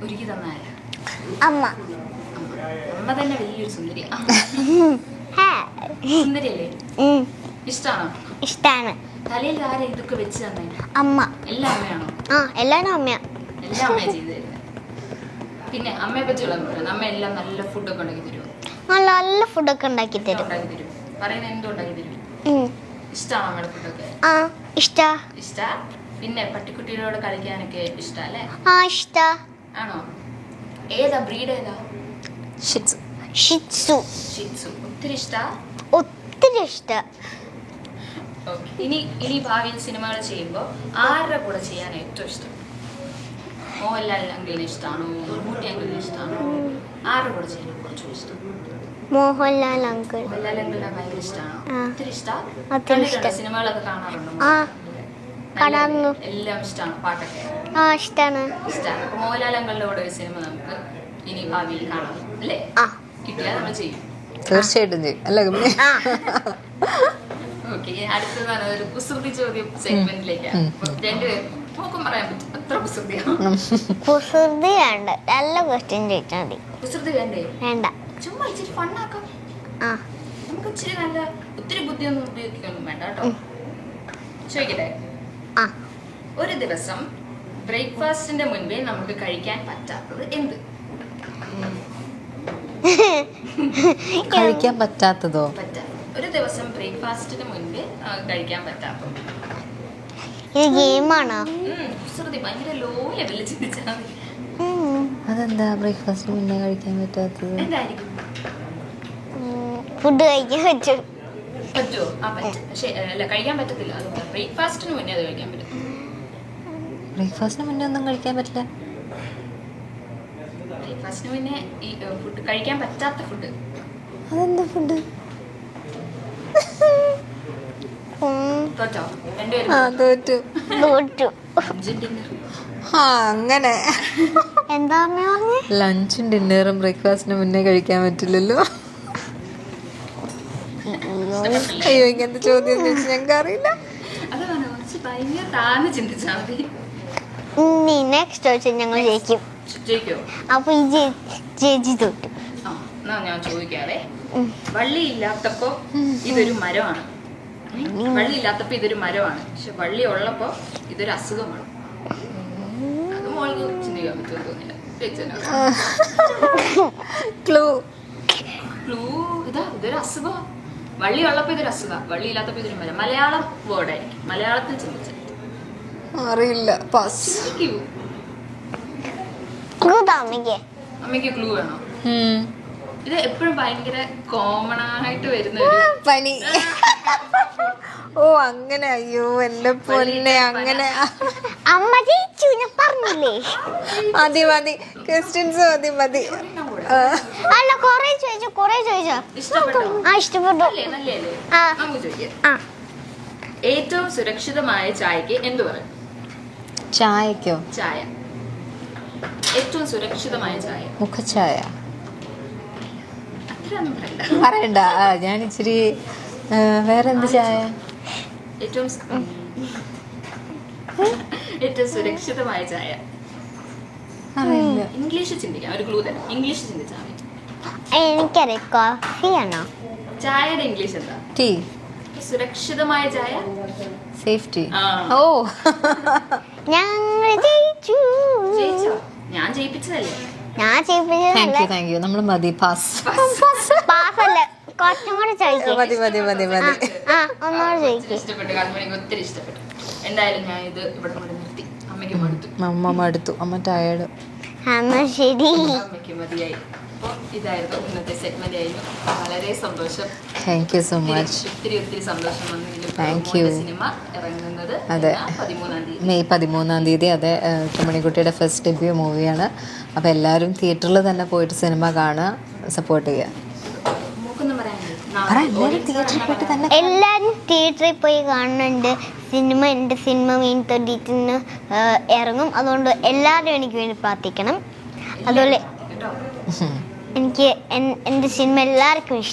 ഒരുക്കി തന്നായ അമ്മ. അമ്മ തന്നെ വലിയൊരു സുന്ദരിയാ. ഹാ. സുന്ദരിയല്ലേ? ഇഷ്ടാണോ? ഇഷ്ടാണ്. തലയിൽ ആരാ ഇതൊക്കെ വെച്ച് തന്നെ? അമ്മ. എല്ലാം അമ്മയാണോ? എല്ലാരും അമ്മയാ. എല്ലാം അമ്മ ചെയ്തു തരുന്നത്. പിന്നെ അമ്മയെ പറ്റിയുള്ള അമ്മ എല്ലാം നല്ല ഫുഡൊക്കെ ഉണ്ടാക്കി തരുമോ? നല്ല ഫുഡൊക്കെ ഉണ്ടാക്കി തരും. ഉണ്ടാക്കി തരും. പറയുന്നത് എന്തോ ഉണ്ടാക്കി തരും. ഇഷ്ടമാണോ അമ്മയുടെ ഫുഡൊക്കെ? ഇഷ്ടാ. ഇഷ്ടാ. പിന്നെ പട്ടിക്കുട്ടികളോട് കളിക്കാനൊക്കെ ഇഷ്ടല്ലേ? ഇഷ്ടാ. ആണോ? ഏതാ ബ്രീഡ് ഏതാ? ഷിറ്റ്സു. ഷിറ്റ്സു. ഒത്തിരി ഇഷ്ടാ? ഒത്തിരി ഇഷ്ടാ. ഇനി ഭാവിയിൽ സിനിമകൾ ചെയ്യുമ്പോൾ ആരുടെ കൂടെ ചെയ്യാൻ ഏറ്റവും ഇഷ്ടം? മോഹൻലാൽ അങ്കിളിന് ഇഷ്ടമാണോ? മമ്മൂട്ടി അങ്കിളിന് ഇഷ്ടമാണോ? ആരുടെ കൂടെ ചെയ്യാൻ കുറച്ചും ഇഷ്ടം? മോഹൻലാൽ അങ്കിൾ. മോഹൻലാൽ അങ്കിളിനെ ഭയങ്കര ഇഷ്ടമാണോ? ഒത്തിരി ഇഷ്ടം. സിനിമകളൊക്കെ കാണാറുണ്ടോ? കാണാറുണ്ട്. എല്ലാം ഇഷ്ടമാണ്. പാട്ടൊക്കെ ഇഷ്ടാണ്. ഇഷ്ടമാണ്. അപ്പൊ മോഹൻലാൽ അങ്കിളിന്റെ കൂടെ ഒരു സിനിമ നമുക്ക് ഇനി ഭാവിയിൽ കാണാം അല്ലേ? കിട്ടിയാൽ നമ്മൾ ചെയ്യും. തീർച്ചയായിട്ടും ചെയ്യും അല്ലേ? ഓക്കെ, അടുത്തതാണ് ഒരു കുസൃതി ചോദ്യം സെഗ്മെന്റിലേക്കാണ്. രണ്ടുപേരും നോക്കും പറയാൻ പറ്റും. എത്ര കുസൃതിയാണ്? കുസൃതി വേണ്ട, നല്ല ക്വസ്റ്റ്യൻ ചോദിച്ചാൽ മതി. കുസൃതി വേണ്ടേ? വേണ്ട, ചുമ്മാ ഇച്ചിരി ഫണ്ണാക്കാം. നമുക്ക് ഇച്ചിരി നല്ല ഒത്തിരി ബുദ്ധിയൊന്നും ഉപയോഗിക്കൊന്നും വേണ്ട കേട്ടോ. ചോദിക്കട്ടെ? ഒരു ദിവസം ബ്രേക്ക്ഫാസ്റ്റിന്റെ മുൻപേ നമുക്ക് കഴിക്കാൻ പറ്റാത്തത് എന്ത്? കഴിക്കാൻ പറ്റാത്തതോ? ഒരു ദിവസം ബ്രേക്ക്ഫാസ്റ്റിന് മുൻപേ കഴിക്കാൻ പറ്റാത്തത് ഇത് ഗെയിമാണോ? കുസൃതി ഭയങ്കര ലോ ലെവലിൽ ചിന്തിച്ചാൽ മതി. അതെന്താ ബ്രേക്ക്ഫാസ്റ്റിന് മുന്നേ കഴിക്കാൻ പറ്റാത്തത്? എന്തായിരിക്കും? ഫുഡ് കഴിക്കാൻ പറ്റും. പറ്റുമോ? പറ്റും. പക്ഷെ അല്ല, കഴിക്കാൻ പറ്റത്തില്ല. ബ്രേക്ക്ഫാസ്റ്റിന് മുന്നേ അത് കഴിക്കാൻ പറ്റും. ബ്രേക്ക്ഫാസ്റ്റിന് മുന്നേ ഒന്നും കഴിക്കാൻ പറ്റില്ല. ബ്രേക്ക്ഫാസ്റ്റിന് മുന്നേ ഈ ഫുഡ് കഴിക്കാൻ പറ്റാത്ത ഫുഡ്. അതെന്താ ഫുഡ്? തോറ്റോ? തോറ്റു. അങ്ങനെ എന്താ പറഞ്ഞേ? ലഞ്ചും ഡിന്നറും ബ്രേക്ക്ഫാസ്റ്റിന് മുന്നേ കഴിക്കാൻ പറ്റില്ലല്ലോ. അയ്യോ, ഇങ്ങനത്തെ ചോദ്യം ചോദിച്ചു ഞങ്ങൾക്ക് അറിയില്ല. അതാണ് കുറച്ച് ഭയങ്കര താഴ്ന്ന് ചിന്തിച്ചാൽ മതി. നെക്സ്റ്റ് ചോദിച്ചാൽ ഞങ്ങൾ ജയിക്കും. ജയിക്കോ? അപ്പൊ ഈ ചേച്ചി തൊട്ടു. എന്നാ ഞാൻ ചോദിക്കാവേ. വള്ളി ഇല്ലാത്തപ്പോ ഇതൊരു മരമാണ്. വള്ളി ഇല്ലാത്തപ്പോ ഇതൊരു മരമാണ്. പക്ഷെ വള്ളി ഉള്ളപ്പോ ഇതൊരു അസുഖമാണ്. അത് മോൾക്ക് ചിന്തിക്കാൻ പറ്റുമോ തോന്നില്ല. ക്ലൂ ഇതാ, ഇതൊരു അസുഖം. വള്ളി ഉള്ളപ്പോ ഇതൊരു അസുഖം, വള്ളി ഇല്ലാത്തപ്പോ ഇതൊരു മരം. മലയാളം വേർഡായിരിക്കും. മലയാളത്തിൽ ചിന്തിച്ചു. അറിയില്ല. അമ്മയ്ക്ക് ക്ലൂ വേണോ? ഇത് എപ്പോഴും ഭയങ്കര കോമൺ ആയിട്ട് വരുന്ന പനി. ഓ അങ്ങനെ. അയ്യോ എന്റെ പൊന്നെ, അങ്ങനെ. അമ്മ ജയിച്ചു, ഞാൻ പറഞ്ഞില്ലേ. മതി മതി, ക്വസ്റ്റ്യൻസ് മതി. അല്ല, കൊറേ ചോദിച്ചോ. ഇഷ്ടപ്പെട്ടു. ഏറ്റവും സുരക്ഷിതമായ ചായക്ക് എന്ത് പറയും? ചായക്കോ? ചായ. ഏറ്റവും സുരക്ഷിതമായ ചായ. മുഖച്ചായ. അത്രയൊന്നും പറയണ്ട. ഞാൻ ഇച്ചിരി വേറെന്ത് ചായ? ഏറ്റവും സുരക്ഷിതമായ ചായ. ഇംഗ്ലീഷ് ചിന്തിക്കാം. ഒരു ക്ലൂ തരാം. ഇംഗ്ലീഷ് ചിന്തിച്ചാൽ മതി. എനിക്കറിയാം. കോഫിയാണോ? ചായയുടെ ഇംഗ്ലീഷ് എന്താ? ടീ. സുരക്ഷിതമായ ചായ. സേഫ്റ്റി. ഓ, ഞങ്ങൾ ജയിച്ചു. ഞാൻ ജയിപ്പിച്ചതല്ലേ? Thank you. നമ്മൾ മതി. പാസ്. പാസ്സല്ല, കുറച്ചും കൂടെ ചോദിക്കും. മതി. ഒന്നുകൂടെ ചോദിക്കും. ഇഷ്ടപ്പെട്ടു. കാൽമണിക്ക് ഒത്തിരി ഇഷ്ടപ്പെട്ടു. എന്തായാലും ഞാൻ ഇത് ഇവിടെ കൊണ്ട് നിർത്തി. അമ്മയ്ക്ക് മടുത്തു. അമ്മ മടുത്തു. അമ്മ ടയേർഡ്. എന്നാ ശരി. അമ്മയ്ക്ക് മതിയായി. അപ്പോൾ ഇതായിരുന്നു ഇന്നത്തെ സെഗ്മെന്റ് ആയിരുന്നു. വളരെ സന്തോഷം. Thank you so much. ഒത്തിരി സന്തോഷം വന്നതിലും. Thank you. സിനിമ ഇറങ്ങുന്നത് അതെ, 13-ാം തീയതി. മെയ് 13-ാം തീയതി. അതെ, കുമ്മണിക്കുട്ടിയുടെ ഫസ്റ്റ് ഡെബ്യൂ മൂവിയാണ്. അപ്പോൾ എല്ലാവരും തിയേറ്ററിൽ തന്നെ പോയിട്ട് സിനിമ കാണുക, സപ്പോർട്ട് ചെയ്യുക. എല്ലാരും തിയേറ്ററിൽ പോയി കാണുന്നുണ്ട്. എൻ്റെ സിനിമ മെയ് 30 ഇറങ്ങും. അതുകൊണ്ട് എല്ലാവരും എനിക്ക് വേണ്ടി പ്രാർത്ഥിക്കണം. അതുപോലെ എനിക്ക് എൻ്റെ സിനിമ എല്ലാവർക്കും ഇഷ്ടം.